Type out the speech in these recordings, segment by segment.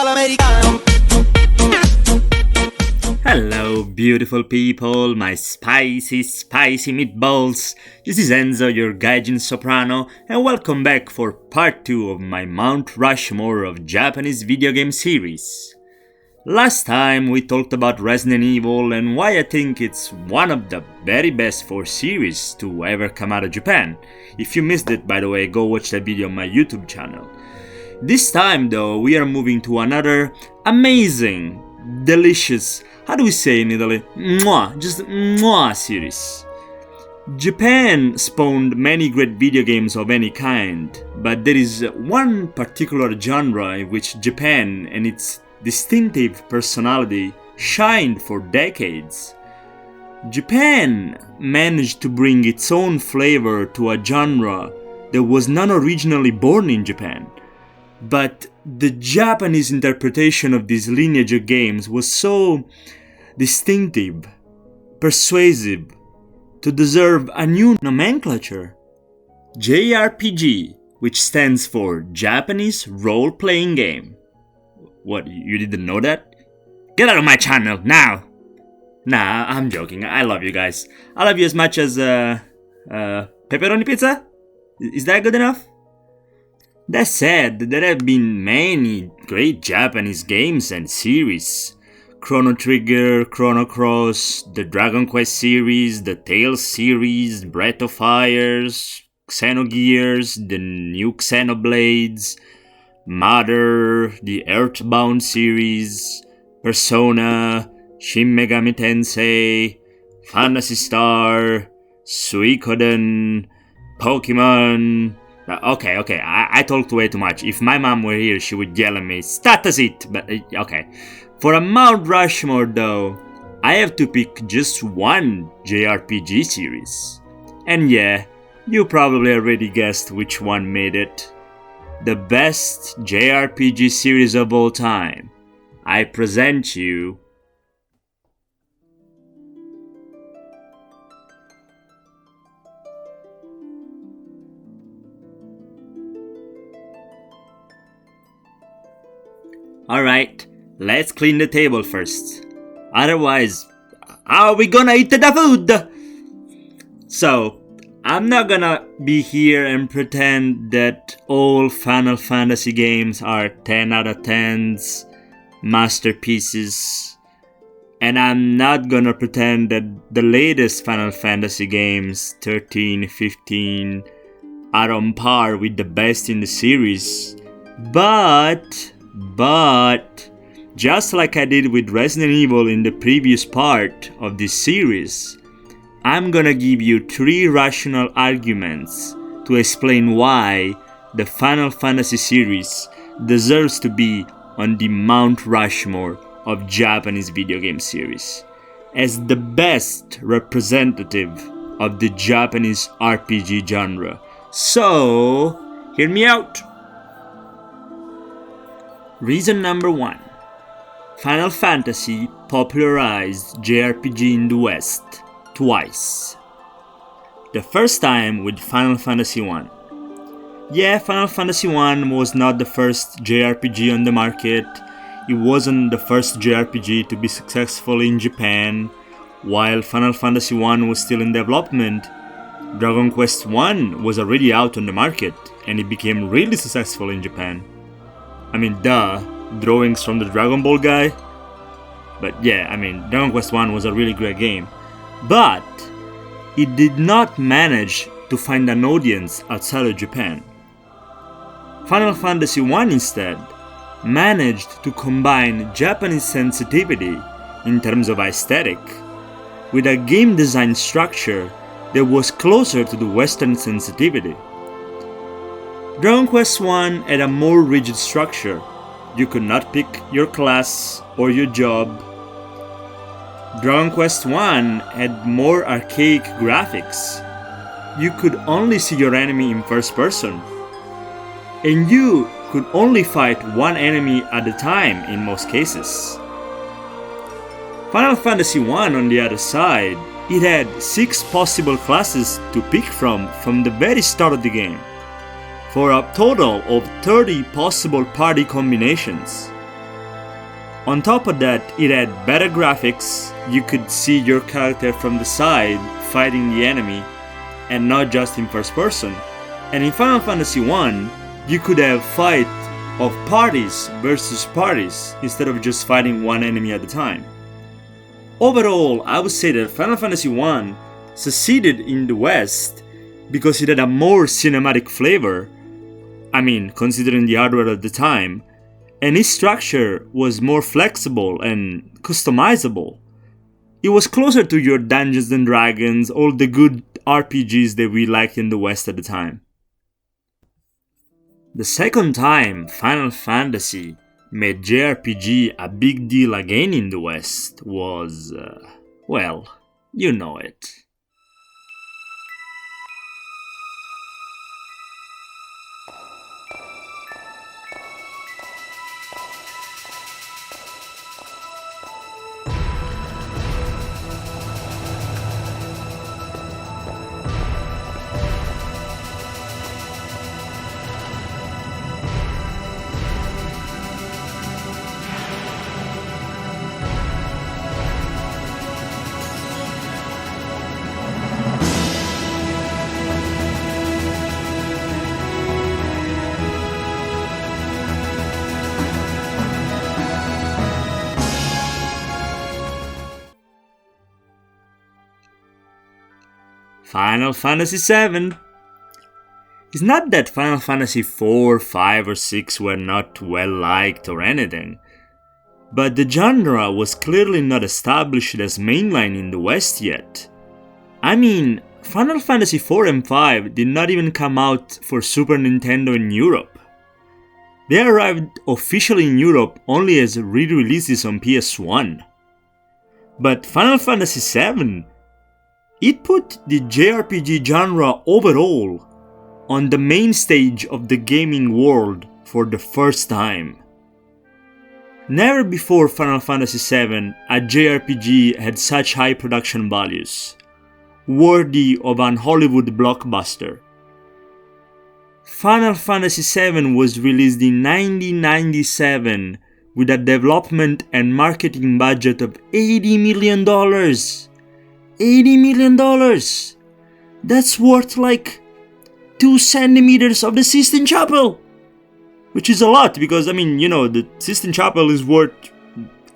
all'americano. Hello, beautiful people, my spicy meatballs. This is Enzo, your Gaijin Soprano, and welcome back for part 2 of my Mount Rushmore of Japanese video game series. Last time we talked about Resident Evil and why I think it's one of the very best 4 series to ever come out of Japan. If you missed it, by the way, go watch that video on my YouTube channel. This time though, we are moving to another amazing, delicious, how do we say in Italy? Mwah, just mwah series. Japan spawned many great video games of any kind, but there is one particular genre in which Japan and its distinctive personality shined for decades. Japan managed to bring its own flavor to a genre that was not originally born in Japan. But the Japanese interpretation of this lineage of games was so distinctive, persuasive, to deserve a new nomenclature. JRPG, which stands for Japanese Role-Playing Game. What, you didn't know that? Get out of my channel, now! Nah, I'm joking, I love you guys. I love you as much as, pepperoni pizza? Is that good enough? That said, there have been many great Japanese games and series. Chrono Trigger, Chrono Cross, the Dragon Quest series, the Tales series, Breath of Fires, Xenogears, the new Xenoblades, Mother, the Earthbound series, Persona, Shin Megami Tensei, Phantasy Star, Suikoden, Pokemon. Okay, I talked way too much. If my mom were here, she would yell at me, "Start it!" But okay. For a Mount Rushmore though, I have to pick just one JRPG series. And yeah, you probably already guessed which one made it. The best JRPG series of all time. I present you Alright, let's clean the table first. Otherwise, how are we gonna eat the food? So, I'm not gonna be here and pretend that all Final Fantasy games are 10 out of 10s, masterpieces. And I'm not gonna pretend that the latest Final Fantasy games, 13, 15, are on par with the best in the series. But, just like I did with Resident Evil in the previous part of this series, I'm gonna give you 3 rational arguments to explain why the Final Fantasy series deserves to be on the Mount Rushmore of Japanese video game series, as the best representative of the Japanese RPG genre. So, hear me out! Reason number 1. Final Fantasy popularized JRPG in the West twice. The first time with Final Fantasy 1. Yeah, Final Fantasy 1 was not the first JRPG on the market. It wasn't the first JRPG to be successful in Japan. While Final Fantasy 1 was still in development, Dragon Quest 1 was already out on the market and it became really successful in Japan. I mean, duh, drawings from the Dragon Ball guy. But yeah, I mean, Dragon Quest 1 was a really great game. But it did not manage to find an audience outside of Japan. Final Fantasy 1 instead managed to combine Japanese sensitivity in terms of aesthetic with a game design structure that was closer to the Western sensitivity. Dragon Quest 1 had a more rigid structure. You could not pick your class or your job. Dragon Quest 1 had more archaic graphics. You could only see your enemy in first person. And you could only fight one enemy at a time in most cases. Final Fantasy 1 on the other side, it had 6 possible classes to pick from the very start of the game, for a total of 30 possible party combinations. On top of that, it had better graphics, you could see your character from the side fighting the enemy, and not just in first person. And in Final Fantasy I, you could have fight of parties versus parties instead of just fighting one enemy at a time. Overall, I would say that Final Fantasy I succeeded in the West because it had a more cinematic flavor, considering the hardware at the time, and its structure was more flexible and customizable. It was closer to your Dungeons and Dragons, all the good RPGs that we liked in the West at the time. The second time Final Fantasy made JRPG a big deal again in the West was, you know it. Final Fantasy VII. It's not that Final Fantasy IV, 5, or 6 were not well liked or anything, but the genre was clearly not established as mainline in the West yet. Final Fantasy IV and 5 did not even come out for Super Nintendo in Europe. They arrived officially in Europe only as re-releases on PS1. But Final Fantasy VII, it put the JRPG genre overall on the main stage of the gaming world for the first time. Never before Final Fantasy VII a JRPG had such high production values, worthy of an Hollywood blockbuster. Final Fantasy VII was released in 1997 with a development and marketing budget of $80 million. $80 million! That's worth like 2 centimeters of the Sistine Chapel! Which is a lot because, the Sistine Chapel is worth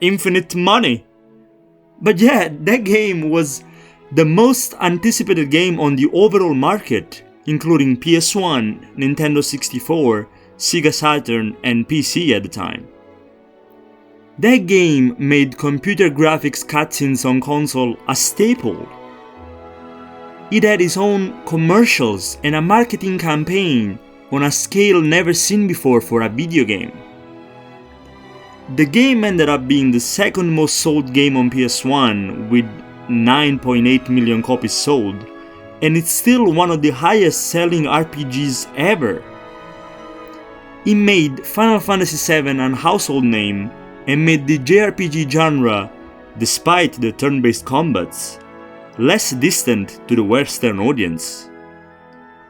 infinite money. But yeah, that game was the most anticipated game on the overall market, including PS1, Nintendo 64, Sega Saturn, and PC at the time. That game made computer graphics cutscenes on console a staple. It had its own commercials and a marketing campaign on a scale never seen before for a video game. The game ended up being the second most sold game on PS1 with 9.8 million copies sold, and it's still one of the highest selling RPGs ever. It made Final Fantasy VII a household name and made the JRPG genre, despite the turn-based combats, less distant to the Western audience.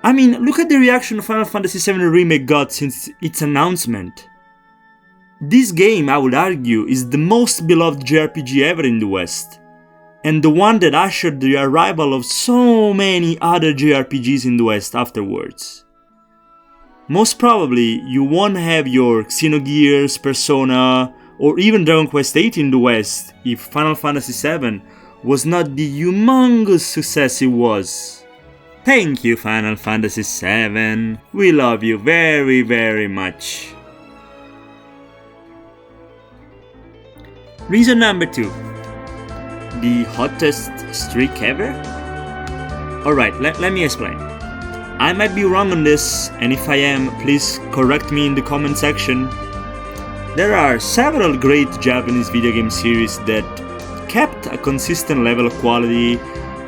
Look at the reaction Final Fantasy VII Remake got since its announcement. This game, I would argue, is the most beloved JRPG ever in the West, and the one that ushered the arrival of so many other JRPGs in the West afterwards. Most probably, you won't have your Xenogears, Persona, or even Dragon Quest VIII in the West if Final Fantasy VII was not the humongous success it was. Thank you, Final Fantasy VII. We love you very, very much. Reason number 2. The hottest streak ever? Alright, let me explain. I might be wrong on this, and if I am, please correct me in the comment section. There are several great Japanese video game series that kept a consistent level of quality,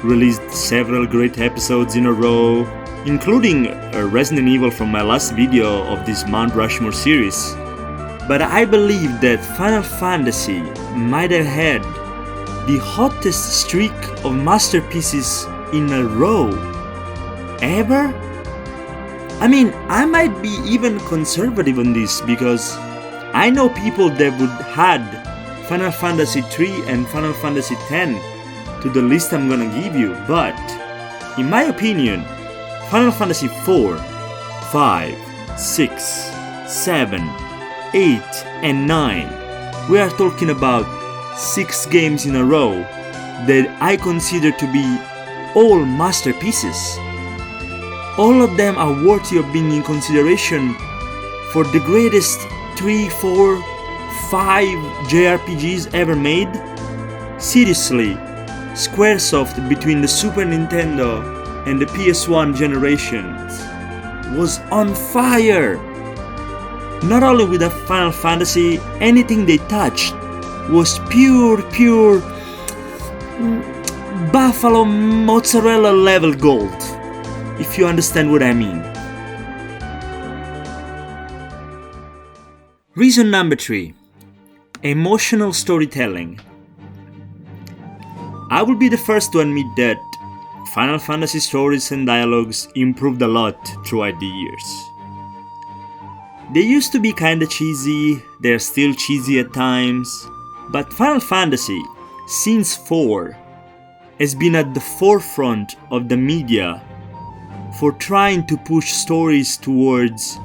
released several great episodes in a row, including Resident Evil from my last video of this Mount Rushmore series. But I believe that Final Fantasy might have had the hottest streak of masterpieces in a row ever? I might be even conservative on this because I know people that would had Final Fantasy 3 and Final Fantasy 10 to the list I'm gonna give you, but in my opinion, Final Fantasy 4, 5, 6, 7, 8, and 9, we are talking about 6 games in a row that I consider to be all masterpieces. All of them are worthy of being in consideration for the greatest 3, 4, 5 JRPGs ever made. Seriously, Squaresoft between the Super Nintendo and the PS1 generations was on fire. Not only with the Final Fantasy, anything they touched was pure buffalo mozzarella level gold, if you understand what I mean. Reason number 3. Emotional storytelling. I will be the first to admit that Final Fantasy stories and dialogues improved a lot throughout the years. They used to be kinda cheesy, they're still cheesy at times, but Final Fantasy, since 4, has been at the forefront of the media for trying to push stories towards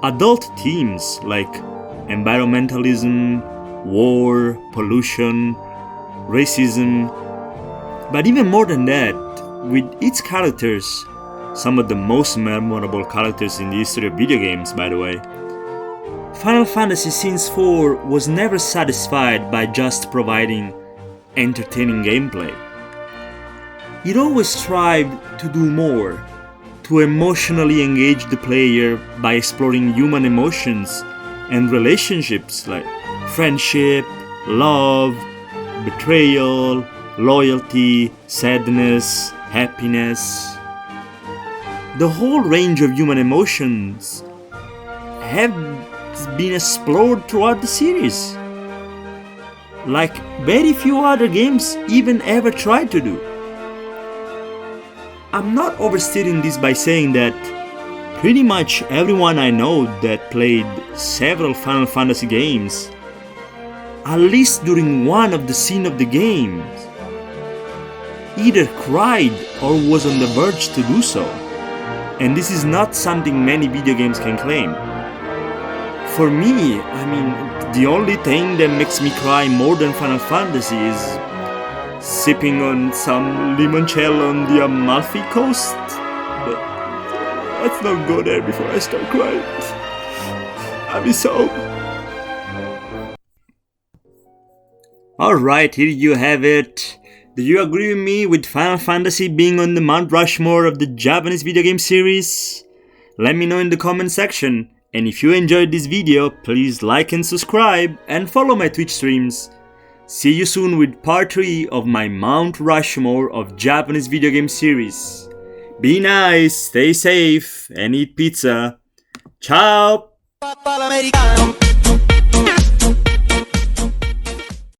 adult themes like environmentalism, war, pollution, racism, but even more than that, with its characters, some of the most memorable characters in the history of video games, by the way, Final Fantasy since 4 was never satisfied by just providing entertaining gameplay. It always strived to do more, to emotionally engage the player by exploring human emotions and relationships like friendship, love, betrayal, loyalty, sadness, happiness. The whole range of human emotions have been explored throughout the series, like very few other games even ever tried to do. I'm not overstating this by saying that pretty much everyone I know that played several Final Fantasy games, at least during one of the scenes of the games, either cried or was on the verge to do so. And this is not something many video games can claim. For me, the only thing that makes me cry more than Final Fantasy is sipping on some limoncello on the Amalfi Coast. But let's not go there before I start crying. I'll be so. Alright, here you have it. Do you agree with me with Final Fantasy being on the Mount Rushmore of the Japanese video game series? Let me know in the comment section. And if you enjoyed this video, please like and subscribe and follow my Twitch streams. See you soon with part 3 of my Mount Rushmore of Japanese video game series. Be nice, stay safe, and eat pizza. Ciao!